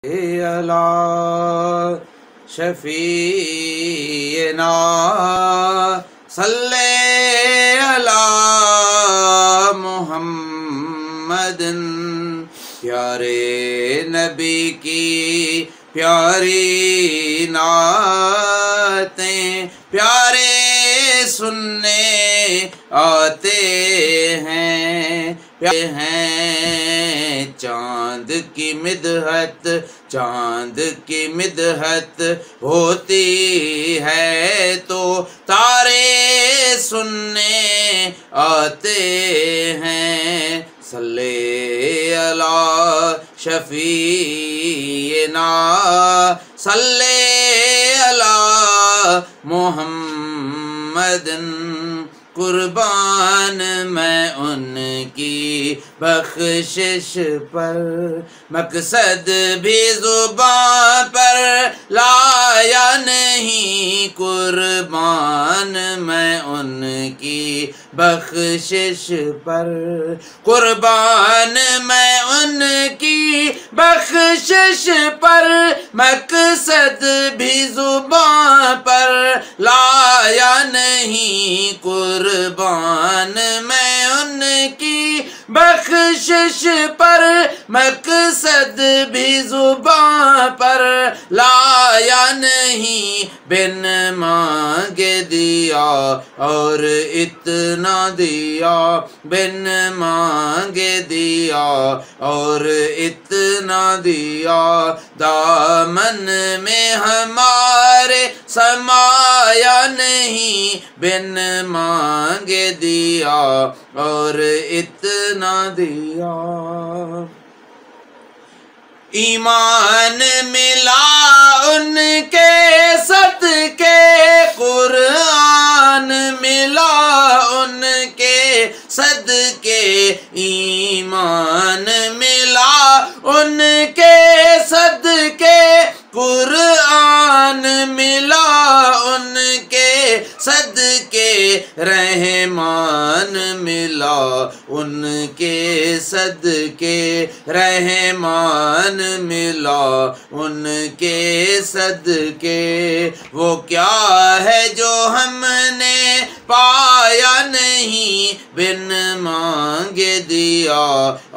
अला शफीना सल्ले अला मुहम्मदिन। प्यारे नबी की प्यारी नातें प्यारे सुनने आते हैं। प्यारे हैं चांद की मिदहत, चांद की मिदहत होती है तो तारे सुनने आते हैं। सल्ले अला शफीना सल्ले अला मुहम्मदिन। कुर्बान मैं उनकी बख्शिश पर, मकसद भी ज़ुबान पर लाया नहीं। कुर्बान मैं उनकी बख्शिश पर, कुर्बान मैं उनकी बख्शिश पर, मकसद भी ज़ुबान पर लाया नहीं। कुर्बान मैं उनकी बख्शिश पर, मकसद भी ज़ुबान पर लाया नहीं। बिन मांगे दिया और इतना दिया, बिन मांगे दिया और इतना दिया। दामन में हमारे समाया नहीं, बिन मांगे दिया और इतना दिया। ईमान मिला उनके सदके, कुरान मिला उनके सदके। ईमान मिला उनके सदके, कुरान मिला उनके सदके। रहमान मिला उनके सदके, रहमान मिला उनके सदके। वो क्या है जो हमने पाया नहीं, बिन मांगे दिया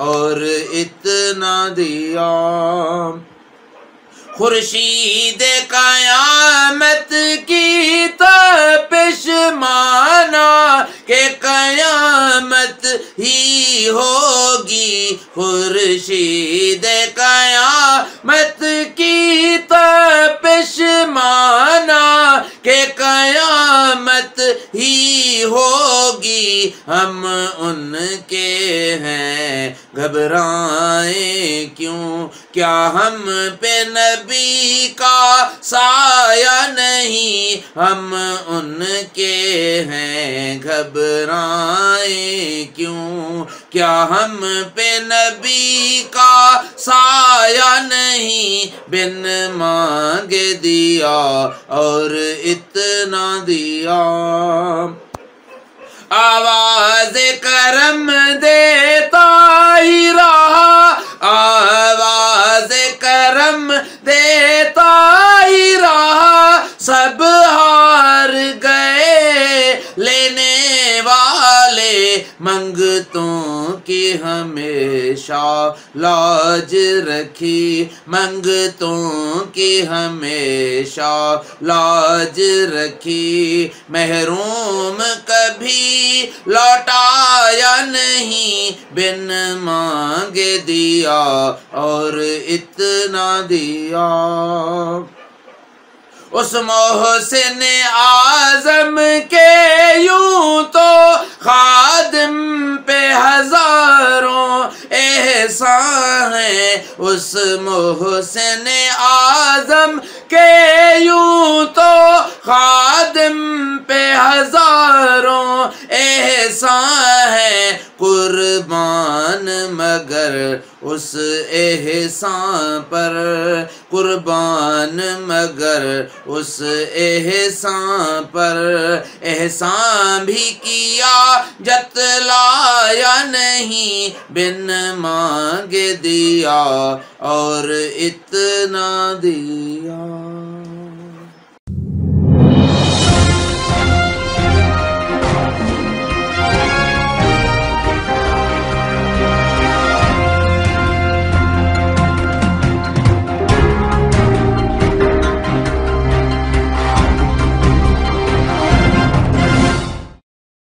और इतना दिया। खुर्शीद क़यामत की तपिश माना के क़यामत ही होगी। खुर्शीद क़यामत की तपिश माना के क़यामत ही होगी। हम उनके हैं घबराएं क्यों, क्या हम पे नबी का साया नहीं। हम उनके हैं घबराएं क्यों, क्या हम पे नबी का साया नहीं। बिन मांगे दिया और इतना दिया। आवाज़ करम देता ही रहा, आवाज़ करम देता ही रहा। सब हार गए लेने वाले, मंगतों की हमेशा लाज रखी। मंगतों की हमेशा लाज रखी। महरूम कभी लौटाया नहीं, बिन मांगे दिया और इतना दिया। उस मोहसिन आज़म के यूं तो खादिम पे हजारों एहसान है। उस मोहसिन आज़म के यूं तो खादिम पे हजारों एहसान है। कुर्बान मगर उस एहसान पर, कुर्बान मगर उस एहसान पर। एहसान भी किया जतलाया नहीं, बिन मांगे दिया और इतना दिया।